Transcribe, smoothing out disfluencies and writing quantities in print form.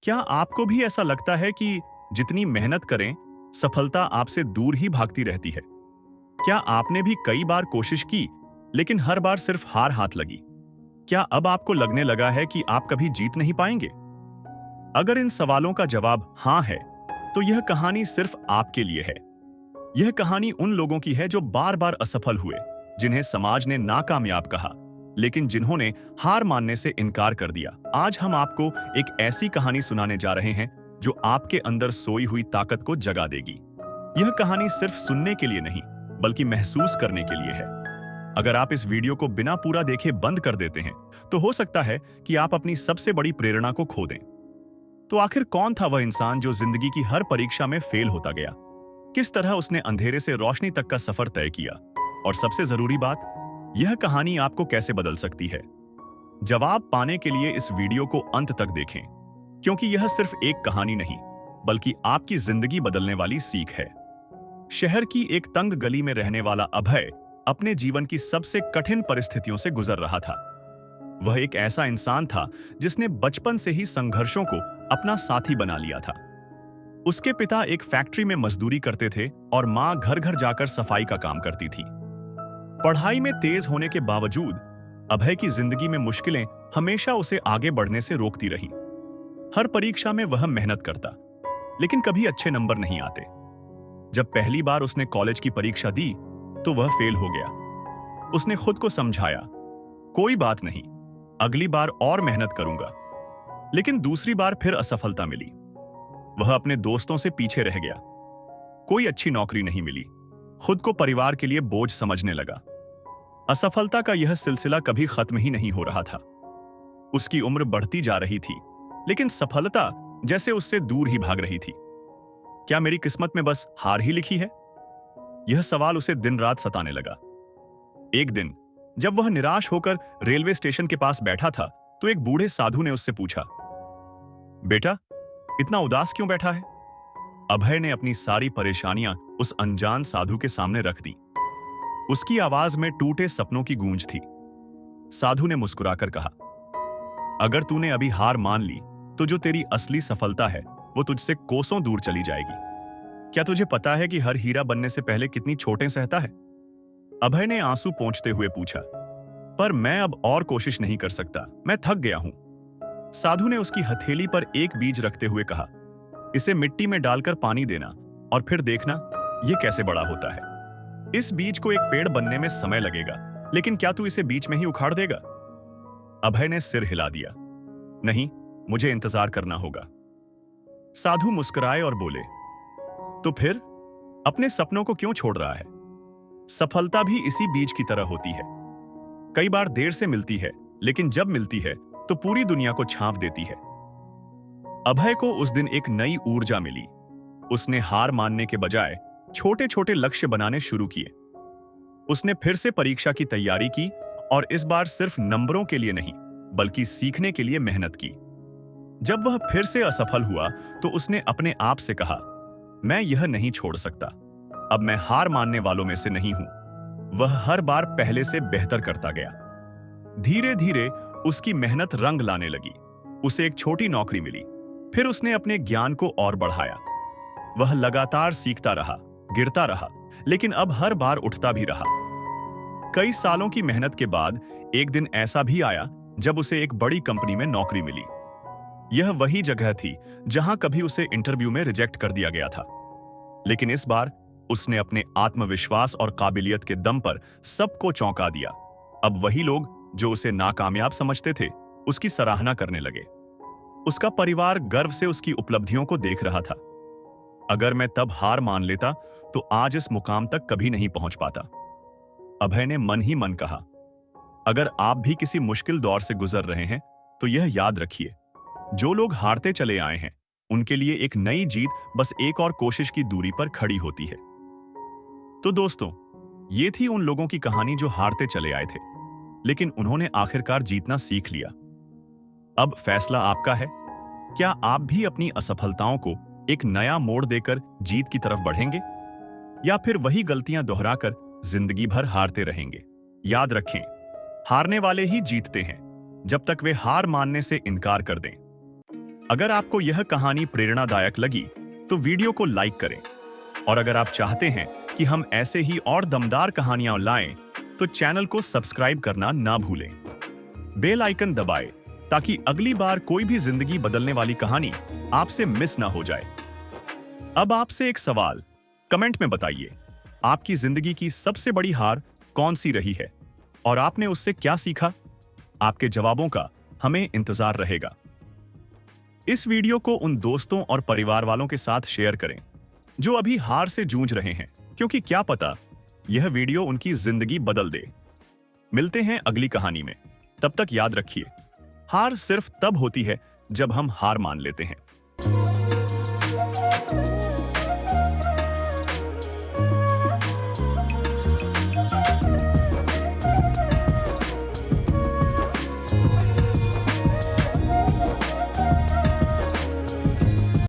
क्या आपको भी ऐसा लगता है कि जितनी मेहनत करें, सफलता आपसे दूर ही भागती रहती है? क्या आपने भी कई बार कोशिश की, लेकिन हर बार सिर्फ हार हाथ लगी? क्या अब आपको लगने लगा है कि आप कभी जीत नहीं पाएंगे? अगर इन सवालों का जवाब हाँ है, तो यह कहानी सिर्फ आपके लिए है। यह कहानी उन लोगों की है जो बार बार असफल हुए, जिन्हें समाज ने नाकामयाब कहा, लेकिन जिन्होंने हार मानने से इनकार कर दिया। आज हम आपको एक ऐसी कहानी सुनाने जा रहे हैं जो आपके अंदर सोई हुई ताकत को जगा देगी। यह कहानी सिर्फ सुनने के लिए नहीं, बल्कि महसूस करने के लिए है। अगर आप इस वीडियो को बिना पूरा देखे बंद कर देते हैं, तो हो सकता है कि आप अपनी सबसे बड़ी प्रेरणा को खो दें। तो आखिर कौन था वह इंसान जो जिंदगी की हर परीक्षा में फेल होता गया? किस तरह उसने अंधेरे से रोशनी तक का सफर तय किया? और सबसे जरूरी बात, यह कहानी आपको कैसे बदल सकती है? जवाब पाने के लिए इस वीडियो को अंत तक देखें, क्योंकि यह सिर्फ एक कहानी नहीं, बल्कि आपकी जिंदगी बदलने वाली सीख है। शहर की एक तंग गली में रहने वाला अभय अपने जीवन की सबसे कठिन परिस्थितियों से गुजर रहा था। वह एक ऐसा इंसान था जिसने बचपन से ही संघर्षों को अपना साथी बना लिया था। उसके पिता एक फैक्ट्री में मजदूरी करते थे और मां घर घर जाकर सफाई का काम करती थी। पढ़ाई में तेज होने के बावजूद अभय की जिंदगी में मुश्किलें हमेशा उसे आगे बढ़ने से रोकती रहीं। हर परीक्षा में वह मेहनत करता, लेकिन कभी अच्छे नंबर नहीं आते। जब पहली बार उसने कॉलेज की परीक्षा दी, तो वह फेल हो गया। उसने खुद को समझाया, कोई बात नहीं, अगली बार और मेहनत करूंगा। लेकिन दूसरी बार फिर असफलता मिली। वह अपने दोस्तों से पीछे रह गया। कोई अच्छी नौकरी नहीं मिली। खुद को परिवार के लिए बोझ समझने लगा। असफलता का यह सिलसिला कभी खत्म ही नहीं हो रहा था। उसकी उम्र बढ़ती जा रही थी, लेकिन सफलता जैसे उससे दूर ही भाग रही थी। क्या मेरी किस्मत में बस हार ही लिखी है? यह सवाल उसे दिन रात सताने लगा। एक दिन जब वह निराश होकर रेलवे स्टेशन के पास बैठा था, तो एक बूढ़े साधु ने उससे पूछा, बेटा, इतना उदास क्यों बैठा है? अभय ने अपनी सारी परेशानियां उस अनजान साधु के सामने रख दी। उसकी आवाज में टूटे सपनों की गूंज थी। साधु ने मुस्कुराकर कहा, अगर तूने अभी हार मान ली, तो जो तेरी असली सफलता है वो तुझसे कोसों दूर चली जाएगी। क्या तुझे पता है कि हर हीरा बनने से पहले कितनी चोटें सहता है? अभय ने आंसू पोंछते हुए पूछा, पर मैं अब और कोशिश नहीं कर सकता, मैं थक गया हूं। साधु ने उसकी हथेली पर एक बीज रखते हुए कहा, इसे मिट्टी में डालकर पानी देना और फिर देखना यह कैसे बड़ा होता है। इस बीज को एक पेड़ बनने में समय लगेगा, लेकिन क्या तू इसे बीच में ही उखाड़ देगा? अभय ने सिर हिला दिया, नहीं, मुझे इंतजार करना होगा। साधु मुस्कुराए और बोले, तो फिर अपने सपनों को क्यों छोड़ रहा है? सफलता भी इसी बीज की तरह होती है। कई बार देर से मिलती है, लेकिन जब मिलती है तो पूरी दुनिया को छांव देती है। अभय को उस दिन एक नई ऊर्जा मिली। उसने हार मानने के बजाय छोटे छोटे लक्ष्य बनाने शुरू किए। उसने फिर से परीक्षा की तैयारी की, और इस बार सिर्फ नंबरों के लिए नहीं, बल्कि सीखने के लिए मेहनत की। जब वह फिर से असफल हुआ, तो उसने अपने आप से कहा, मैं यह नहीं छोड़ सकता। अब मैं हार मानने वालों में से नहीं हूं। वह हर बार पहले से बेहतर करता गया। धीरे धीरे उसकी मेहनत रंग लाने लगी। उसे एक छोटी नौकरी मिली। फिर उसने अपने ज्ञान को और बढ़ाया। वह लगातार सीखता रहा, गिरता रहा, लेकिन अब हर बार उठता भी रहा। कई सालों की मेहनत के बाद एक दिन ऐसा भी आया जब उसे एक बड़ी कंपनी में नौकरी मिली। यह वही जगह थी जहां कभी उसे इंटरव्यू में रिजेक्ट कर दिया गया था। लेकिन इस बार उसने अपने आत्मविश्वास और काबिलियत के दम पर सबको चौंका दिया। अब वही लोग जो उसे नाकामयाब समझते थे, उसकी सराहना करने लगे। उसका परिवार गर्व से उसकी उपलब्धियों को देख रहा था। अगर मैं तब हार मान लेता, तो आज इस मुकाम तक कभी नहीं पहुंच पाता। अभय ने मन ही मन कहा, अगर आप भी किसी मुश्किल दौर से गुजर रहे हैं, तो यह याद रखिए, जो लोग हारते चले आए हैं, उनके लिए एक नई जीत बस एक और कोशिश की दूरी पर खड़ी होती है। तो दोस्तों, ये थी उन लोगों की कहानी जो हारते चले आए थे, लेकिन उन्होंने आखिरकार जीतना सीख लिया। अब फैसला आपका है। क्या आप भी अपनी असफलताओं को एक नया मोड़ देकर जीत की तरफ बढ़ेंगे, या फिर वही गलतियां दोहराकर जिंदगी भर हारते रहेंगे? याद रखें, हारने वाले ही जीतते हैं, जब तक वे हार मानने से इनकार कर दें। अगर आपको यह कहानी प्रेरणादायक लगी तो वीडियो को लाइक करें, और अगर आप चाहते हैं कि हम ऐसे ही और दमदार कहानियां लाएं तो चैनल को सब्सक्राइब करना ना भूलें। बेल आइकन दबाएं ताकि अगली बार कोई भी जिंदगी बदलने वाली कहानी आपसे मिस ना हो जाए। अब आपसे एक सवाल, कमेंट में बताइए, आपकी जिंदगी की सबसे बड़ी हार कौन सी रही है और आपने उससे क्या सीखा? आपके जवाबों का हमें इंतजार रहेगा। इस वीडियो को उन दोस्तों और परिवार वालों के साथ शेयर करें जो अभी हार से जूझ रहे हैं, क्योंकि क्या पता यह वीडियो उनकी जिंदगी बदल दे। मिलते हैं अगली कहानी में। तब तक याद रखिए, हार सिर्फ तब होती है जब हम हार मान लेते हैं।